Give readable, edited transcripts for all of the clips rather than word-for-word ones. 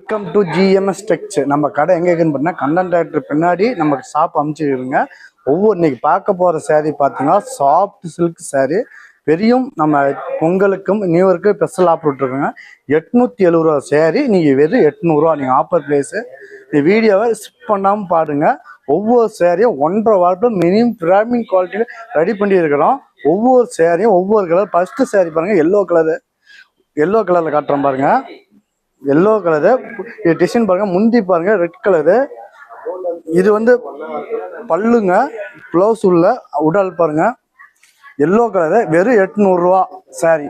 Welcome to GMS டெக்ஸ். நம்ம கடை எங்கே இருக்குன்னு பார்த்தீங்கன்னா கண்ணன் டைரக்டர் பின்னாடி நமக்கு ஷாப் அமைச்சிருங்க. இன்னைக்கு பார்க்க போகிற சேரீ பார்த்தீங்கன்னா சாஃப்ட் சில்க் சேரீ. வெறும் நம்ம பொங்கலுக்கும் நியூ இயருக்கு ஸ்பெஷல் ஆஃபர் விட்டுருக்குங்க. 870 ரூபா சேரீ, நீங்கள் வெறும் 800 ரூபா. நீங்கள் ஆஃபர் ப்ரைஸு. இந்த வீடியோவை ஸ்கிப் பண்ணாமல் பாருங்க. ஒவ்வொரு சேரீயும் 1.5 வாரத்தில் மினிமம் பிராமிங் குவாலிட்டியில் ரெடி பண்ணி இருக்கிறோம். ஒவ்வொரு சேரீயும் ஒவ்வொரு கலர். ஃபஸ்ட்டு சேரீ பாருங்கள், எல்லோ கலரில் காட்டுறோம் பாருங்க. எல்லோ கலரு டிசைன் பாருங்க. முந்தி பாருங்க ரெட் கலரு. இது பல்லுங்க, ப்ளவுஸ் உள்ள உடல் பாருங்க. எல்லோ கலரு வெறும் 800 ரூபா சாரி.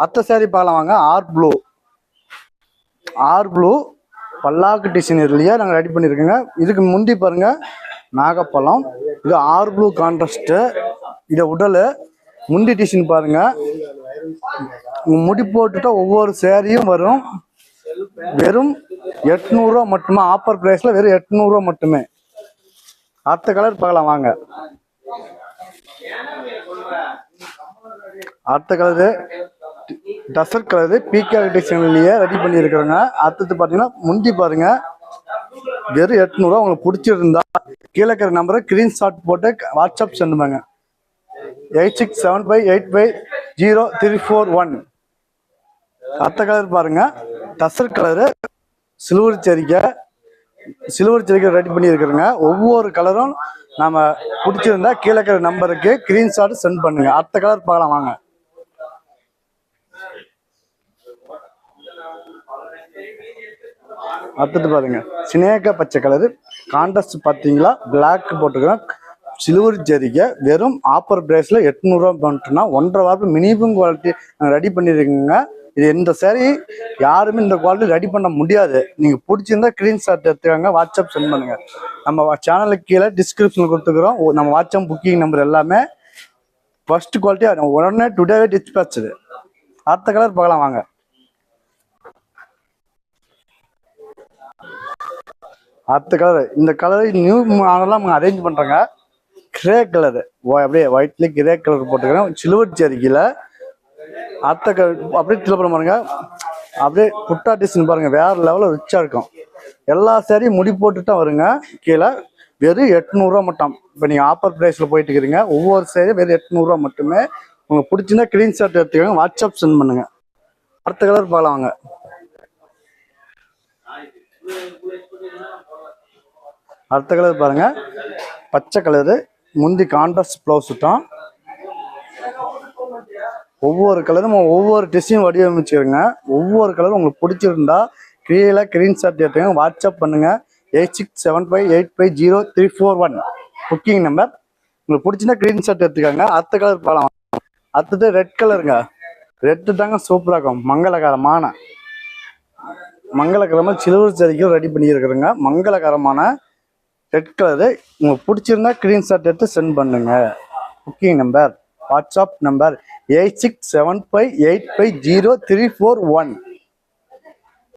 அத்த சாரி பார்க்கலாம் வாங்க. ஆர் ப்ளூ பல்லாக்கு டிசைன் இதுலையே நாங்கள் ரெடி பண்ணியிருக்கோங்க. இதுக்கு முந்தி பாருங்க நாகப்பழம். இது ஆர் ப்ளூ கான்ட்ராஸ்ட்டு. இதை உடல் முந்தி டிசைன் பாருங்க. முடி போட்டுட்டா ஒவ்வொரு சேரீயும் வரும். வெறும் 800 ரூபா மட்டுமே. ஆஃபர் பிரைஸ்ல வெறும் 800 ரூபா மட்டுமே. அடுத்த கலர் பார்க்கலாம் வாங்க. அடுத்த கலரு டசர் கலரு பீகாக் டிசைன்லயே ரெடி பண்ணி இருக்கிறோங்க. அடுத்தது பாத்தீங்கன்னா முந்தி பாருங்க வெறும் 800 ரூபா. உங்களுக்கு பிடிச்சிருந்தா கீழே இருக்கிற நம்பரை ஸ்கிரீன்ஷாட் போட்டு வாட்ஸ்அப் சென்ட் பண்ணுங்க. 8675850341. அடுத்த கலர் பாருங்க டசர் கலரு சில்வர் செரிக்கை ரெடி பண்ணி இருக்கிறோங்க. ஒவ்வொரு கலரும் நாம பிடிச்சிருந்தா கீழே இருக்கிற நம்பருக்கு ஸ்கிரீன்ஷாட் சென்ட் பண்ணுங்க. அடுத்த கலர் பார்க்கலாம் வாங்க. அடுத்தது பாருங்க சினேக பச்சை கலரு கான்ட்ராஸ்ட் பார்த்தீங்களா, பிளாக் போட்டுக்கிறோம். சில்வர் ஜரிகை வெறும் ஆஃபர் பிரைஸ்ல 800 ரூபா பண்ணிட்டோம்னா 1.5 வாரத்துக்கு மினிமம் குவாலிட்டி ரெடி பண்ணிருக்கீங்க. இது இந்த சேரீ யாருமே இந்த குவாலிட்டி ரெடி பண்ண முடியாது. நீங்க பிடிச்சிருந்தா ஸ்கிரீன்ஷாட் எடுத்துக்காங்க, வாட்ஸ்அப் சென்ட் பண்ணுங்க. நம்ம சேனலுக்கு கீழே டிஸ்கிரிப்ஷன்ல கொடுத்துக்கிறோம். நம்ம வாட்ஸ்அப் புக்கிங் நம்பர் எல்லாமே. ஃபர்ஸ்ட் குவாலிட்டி உடனே டுடேவே டிஸ்பேட்ச். அடுத்த கலர் பார்க்கலாம் வாங்க. அடுத்த கலர் இந்த கலர் நியூ மாடலாம் அரேஞ்ச் பண்றேங்க. கிரே கலரு அப்படியே ஒயிட்ல கிரே கலர் போட்டுக்கிறேன். சில்வர் ஜரிகையில அடுத்த அப்படியே திலப்படம் பாருங்க. அப்படியே புட்டா டிசைன் பாருங்க, வேற லெவலில் ரிச்சா இருக்கும். எல்லா சேரீயும் முடி போட்டுட்டு தான் வருங்க. கீழே வெறும் 800 ரூபா மட்டும். இப்போ நீங்க ஆஃபர் பிரைஸ்ல போயிட்டு இருக்கிறீங்க. ஒவ்வொரு சேரீயும் வெறும் 800 ரூபா மட்டுமே. உங்களுக்கு பிடிச்சிருந்தா ஸ்கிரீன்ஷாட் எடுத்துக்கோங்க, வாட்ஸ்அப் சென்ட் பண்ணுங்க. அடுத்த கலர் பார்க்கலாம் வாங்க. அடுத்த கலர் பாருங்க பச்சை கலரு. முந்தி கான்ட்ராஸ்ட் ப்ளவுஸ் தான். ஒவ்வொரு கலரும் ஒவ்வொரு டிசைன் வடிவமைச்சுக்கிறங்க. ஒவ்வொரு கலரும் உங்களுக்கு பிடிச்சிருந்தா கீழே ஸ்கிரீன்ஷாட் எடுத்துங்க, வாட்ஸ்அப் பண்ணுங்க. 8675850341 புக்கிங் நம்பர். உங்களுக்கு பிடிச்சிருந்தா ஸ்கிரீன்ஷாட் எடுத்துக்காங்க. அடுத்த கலர் பார்க்கலாம். அடுத்தது ரெட் கலருங்க. ரெட்டு தாங்க சூப்பராக இருக்கும். மங்களகரமாக சில்வர் ஜரிகையும் ரெடி பண்ணியிருக்கிறேங்க. மங்களகரமான ரெட் கலரு. உங்களுக்கு பிடிச்சிருந்தா ஸ்கிரீன்ஷாட் எடுத்து சென்ட் பண்ணுங்க. Booking number WhatsApp number 8675850341.